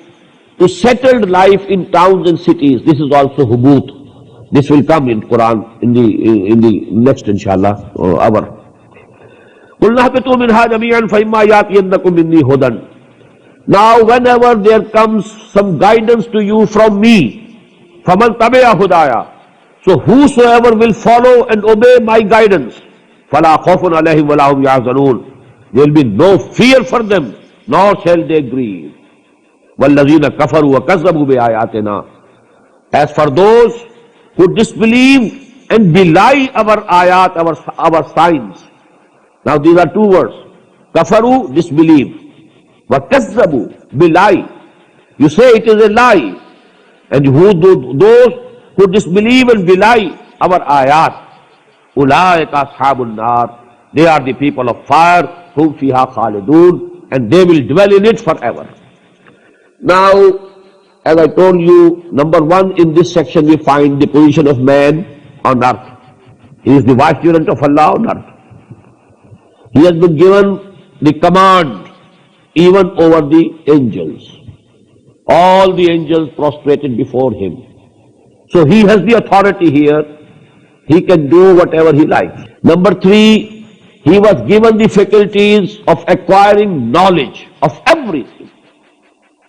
S1: to settled life in towns and cities, this is also hubut. This will come in Quran in the next inshallah hour. قُلْ نَهْبِطُوا مِنْهَا جَمِيعًا فَإِمَّا يَأْتِيَنَّكُم مِّنِّي هُدًى. Now whenever there comes some guidance to you from me, فَمَنْ تَبِعَ هُدَايَ. So whosoever will follow and obey my guidance, فَلَا خَوْفٌ عَلَيْهِمْ وَلَا هُمْ يَحْزَنُونَ. There will be no fear for them, nor shall they grieve. وَالَّذِينَ كَفَرُوا وَكَذَّبُوا بِآيَاتِنَا. As for those who disbelieve and belie our ayat, our signs. Now these are two words. Kafaru, disbelieve. وَكَذَّبُوا, belie. You say it is a lie. And those who disbelieve and belie our ayat, أُولَٰئِكَ أَصْحَابُ النَّارِ. They are the people of fire, whom فِيهَا خَالِدُونَ, and they will dwell in it forever. Now, as I told you, number one, in this section we find the position of man on earth. He is the vicegerent of Allah on earth. He has been given the command even over the angels. All the angels prostrated before him. So he has the authority here. He can do whatever he likes. Number three, he was given the faculties of acquiring knowledge of everything.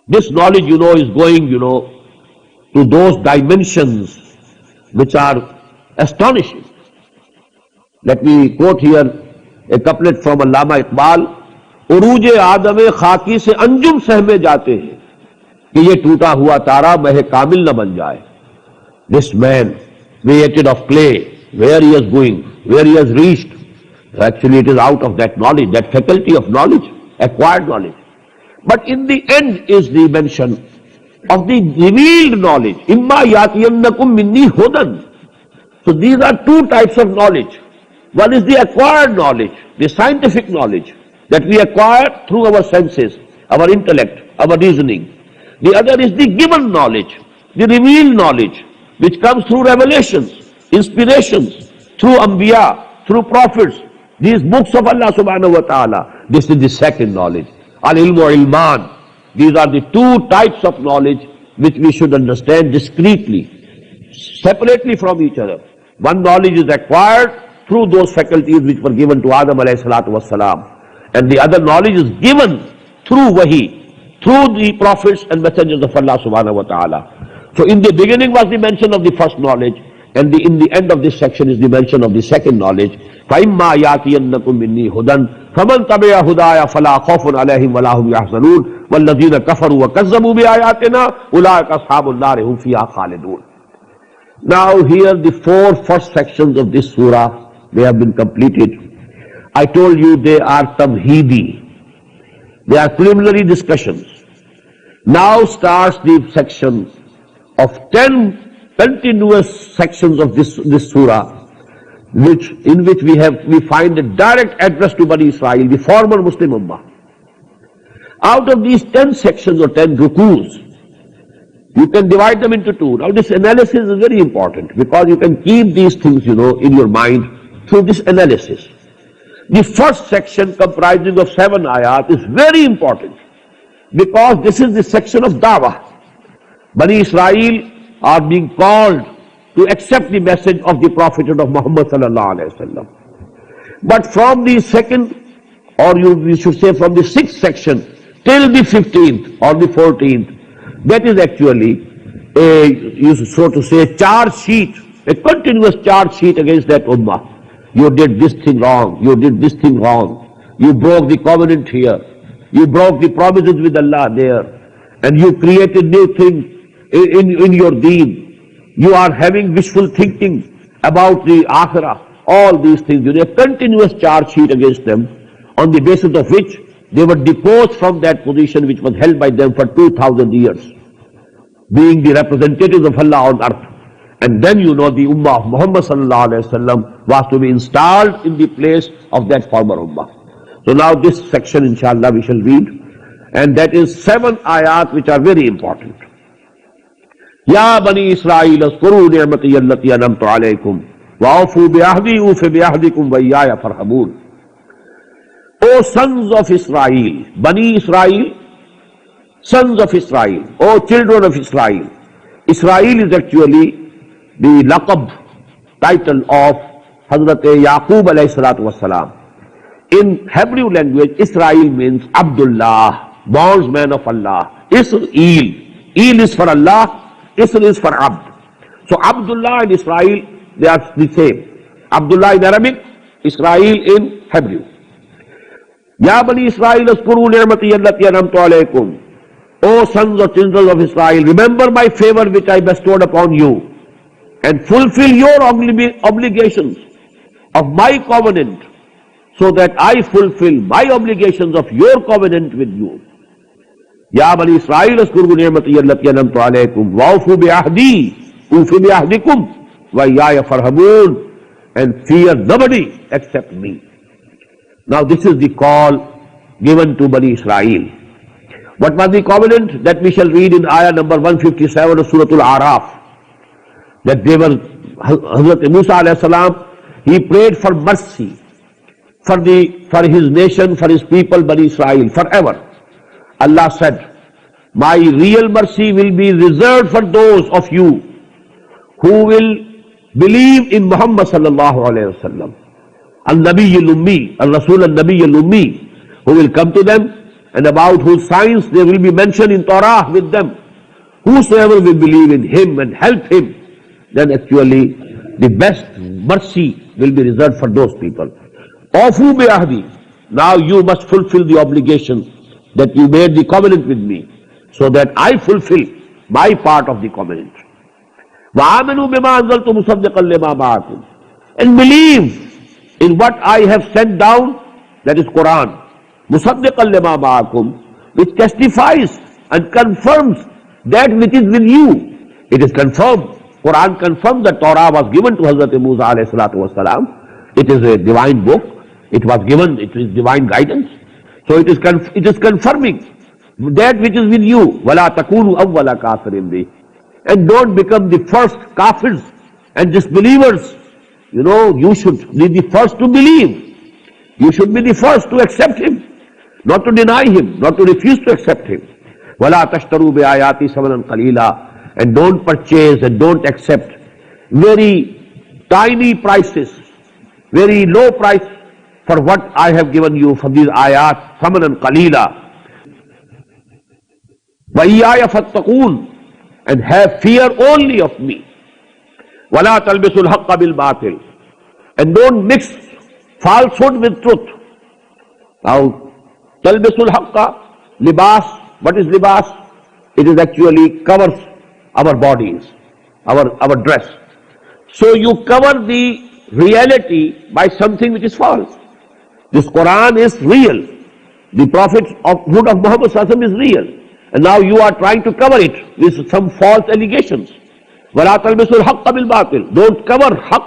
S1: This knowledge, is going, to those dimensions which are astonishing. Let me quote here a couplet from Allama Iqbal. عروج آدم خاکی سے انجم سہمے جاتے ہیں کہ یہ ٹوٹا ہوا تارا مہ کامل نہ بن جائے. This man created of clay, where he is going, where he has reached, actually it is out of that knowledge, that faculty of knowledge, acquired knowledge. But in the end is the mention of the revealed knowledge. إِمَّا يَأْتِيَنَّكُم مِّنِّي هُدًى. So these are two types of knowledge. One is the acquired knowledge, the scientific knowledge that we acquire through our senses, our intellect, our reasoning. The other is the given knowledge, the revealed knowledge, which comes through revelations, inspirations, through Anbiya, through prophets, these books of Allah subhanahu wa ta'ala. This is the second knowledge. Al-ilmu ilman. These are the two types of knowledge which we should understand discreetly, separately from each other. One knowledge is acquired through those faculties which were given to Adam alayhi salatu wassalam, and the other knowledge is given through wahi, through the prophets and messengers of Allah subhanahu wa ta'ala. So in the beginning was the mention of the first knowledge, and in the end of this section is the mention of the second knowledge. فَإِمَّا يَأْتِيَنَّكُم مِّنِّي هُدًى فَمَن تَبِعَ هُدَايَ فَلَا خَوْفٌ عَلَيْهِمْ وَلَا هُمْ يَحْزَنُونَ وَالَّذِينَ كَفَرُوا وَكَذَّبُوا بِآيَاتِنَا أُولَٰئِكَ أَصْحَابُ النَّارِ هُمْ فِيهَا خَالِدُونَ. Now here the four first sections of this surah, they have been completed. I told you they are tamheedi. They are preliminary discussions. Now starts the section of 10 continuous sections of this surah, in which we find a direct address to Bani Israel, the former Muslim Ummah. Out of these 10 sections or 10 rukus, you can divide them into two. Now this analysis is very important because you can keep these things, in your mind through this analysis. The first section, comprising of 7 ayat, is very important because this is the section of da'wah. Bani Israel are being called to accept the message of the Prophet of Muhammad sallallahu alaihi wasallam. But from the second, or you should say from the 6th section till the 15th or the 14th, that is actually so to say, charge sheet, a continuous charge sheet against that ummah. You did this thing wrong, you did this thing wrong, you broke the covenant here, you broke the promises with Allah there, and you created new things in your deen. You are having wishful thinking about the akhirah. All these things, a continuous charge sheet against them, on the basis of which they were deposed from that position which was held by them for 2000 years, being the representatives of Allah on earth. And then the Ummah of Muhammad sallallahu alaihi wasallam was to be installed in the place of that former Ummah. So now this section, inshallah, we shall read, and that is 7 ayat which are very important. Ya Bani Israel, azkuru ni'mati allati an'amtu alaykum wa awfu bi'ahdi ufi bi'ahdikum wa iyaya farhabun. O sons of Israel, Bani Israel, sons of Israel, O children of Israel. Israel is actually the laqab, title of Hazrat Yaqub alayhi salatu wassalam. In Hebrew language, Israel means Abdullah, bondsman of Allah. Israel, Il is for Allah, Israel is for Abd. So Abdullah and Israel, they are the same. Abdullah in Arabic, Israel in Hebrew. Ya Bani Israel, azkuru ni'mati allati an'amtu alaykum. O sons or children of Israel, remember my favor which I bestowed upon you, and fulfill your obligations of my covenant, so that I fulfill my obligations of your covenant with you. Ya Bani Israel, azkuru ni'mati allati an'amtu alaykum wa awfu bi'ahdi ufi bi'ahdikum wa iyaya farhabun, and fear nobody except me. Now this is the call given to Bani Israel. What was the covenant? That we shall read in ayah number 157 of Surah Al-A'raf. That they were, Hazrat Musa alayhi salam, he prayed for mercy for his nation, for his people, Bani Israel, forever. Allah said, my real mercy will be reserved for those of you who will believe in Muhammad sallallahu alayhi wa sallam, al-Nabi al-Ummi, al-Rasul al-Nabi al-Ummi, who will come to them, and about whose signs they will be mentioned in Torah with them. Whosoever will believe in him and help him, then actually the best mercy will be reserved for those people. Awfu bi ahdi. Now you must fulfill the obligation that you made the covenant with me, so that I fulfill my part of the covenant. Wa amanu bima anzaltu musaddiqan lima ma'akum. And believe in what I have sent down, that is Quran. Musaddiqan lima ma'akum, which testifies and confirms that which is with you. It is confirmed. Quran confirms that Torah was given to Hazrat Musa alayhi salatu wasalam. It is a divine book. It was given, it is divine guidance. So it is confirming that which is with you. وَلَا تَكُونُوا أَوَّلَ كَافِرٍ بِهِ. And don't become the first kafirs and disbelievers. You should be the first to believe. You should be the first to accept him, not to deny him, not to refuse to accept him. وَلَا تَشْتَرُوا بِآيَاتِ ثَمَنًا قَلِيلًا. And don't purchase and don't accept very tiny prices, very low price for what I have given you from these ayat, thamanan qalila. وَإِيَّايَ فَاتَّقُونَ, and have fear only of me. وَلَا تَلْبِسُوا الْحَقَّ بِالْبَاطِلِ, and don't mix falsehood with truth. Now, تَلْبِسُوا الْحَقَّ, libas, what is libas? It is actually covers our bodies, our dress. So you cover the reality by something which is false. This Quran is real. The prophethood of Muhammad Sallallahu Alaihi Wasallam is real. And now you are trying to cover it with some false allegations. وَلَا تَلْبِسُوا الْحَقَّ بِالْبَاطِلِ, don't cover haqq,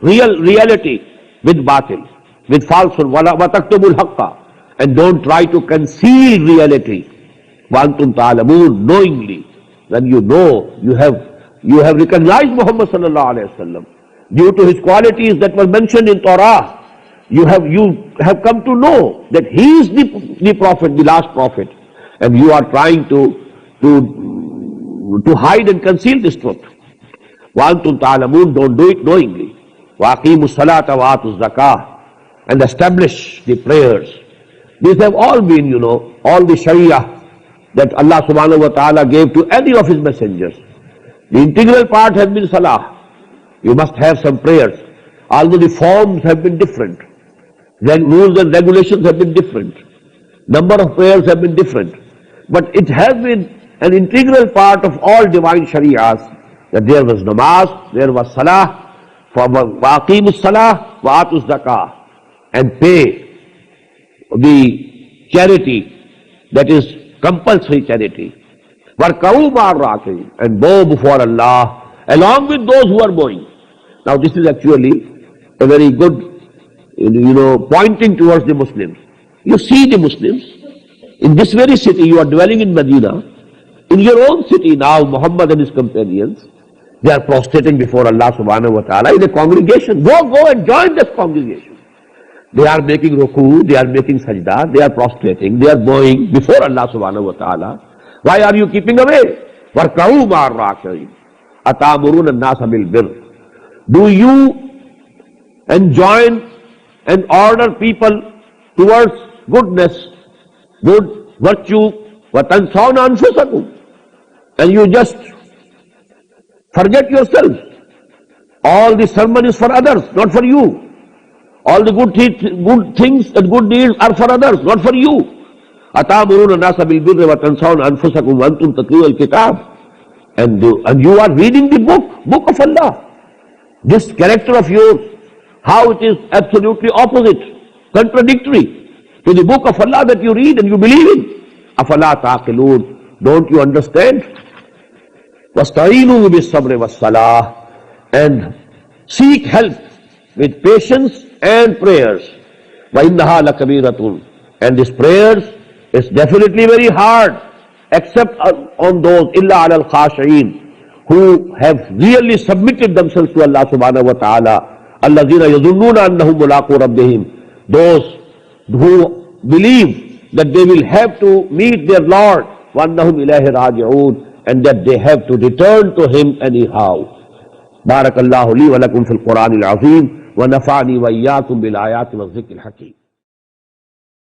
S1: reality, with batil, with falsehood. وَتَكْتُمُوا الْحَقَّ, and don't try to conceal reality. وَأَنْتُمْ تَعْلَمُونَ, knowingly, when you know, you have recognized Muhammad Sallallahu Alaihi Wasallam due to his qualities that were mentioned in Torah. You have come to know that he is the prophet, the last prophet, and you are trying to hide and conceal this truth. وَأَنْتُمْ تَعْلَمُونَ, don't do it knowingly. وَأَقِيمُوا الصَّلَاةَ وَآتُوا الزَّكَاةَ, and establish the prayers. These have all been, all the Sharia that Allah subhanahu wa ta'ala gave to any of his messengers. The integral part has been salah. You must have some prayers. Although the forms have been different, then rules and regulations have been different, number of prayers have been different, but it has been an integral part of all divine shari'ahs that there was namaz, there was salah, wa'aqimus salah, wa'atus zakah, and pay the charity, that is compulsory charity. وَارْكَعُوا مَعَ الرَّاكِعِينَ, and bow before Allah along with those who are bowing. Now this is actually a very good, pointing towards the Muslims. You see the Muslims in this very city. You are dwelling in Medina. In your own city now, Muhammad and his companions, they are prostrating before Allah subhanahu wa ta'ala in a congregation. Go and join that congregation. They are making ruku, they are making sajda, they are prostrating, they are bowing before Allah subhanahu wa ta'ala. Why are you keeping away? وَارْكَعُوا مَعَ الرَّاكِعِينَ أَتَأْمُرُونَ النَّاسَ بِالْبِرِّ, do you enjoin and order people towards goodness, good virtue, وَتَنْسَوْنَ أَنفُسَكُمْ, and you just forget yourself. All the sermon is for others, not for you. All the good things and good deeds are for others, not for you. أَتَأْمُرُونَ النَّاسَ بِالْبِرِّ وَتَنْسَوْنَ أَنفُسَكُمْ وَأَنْتُمْ تَتْلُونَ الْكِتَابَ, and you are reading the book of Allah. This character of yours, how it is absolutely opposite, contradictory to the book of Allah that you read and you believe in. أَفَلَا تَعْقِلُونَ, don't you understand? وَاسْتَعِينُوا بِالصَّبْرِ وَالصَّلَاةِ, and seek help with patience and prayers. وَإِنَّهَا لَكَبِيرَةٌ, and these prayers is definitely very hard, except on those إِلَّا عَلَى الْخَاشِعِينَ, who have really submitted themselves to Allah subhanahu wa ta'ala. الَّذِينَ يَظُنُّونَ أَنَّهُمْ مُلَاقُو رَبِّهِمْ, those who believe that they will have to meet their Lord, وَأَنَّهُمْ إِلَيْهِ رَاجِعُونَ, and that they have to return to Him anyhow. بارك الله لي ولكم في القرآن العظيم ونفعني وإياكم بالآيات والذكر الحكيم.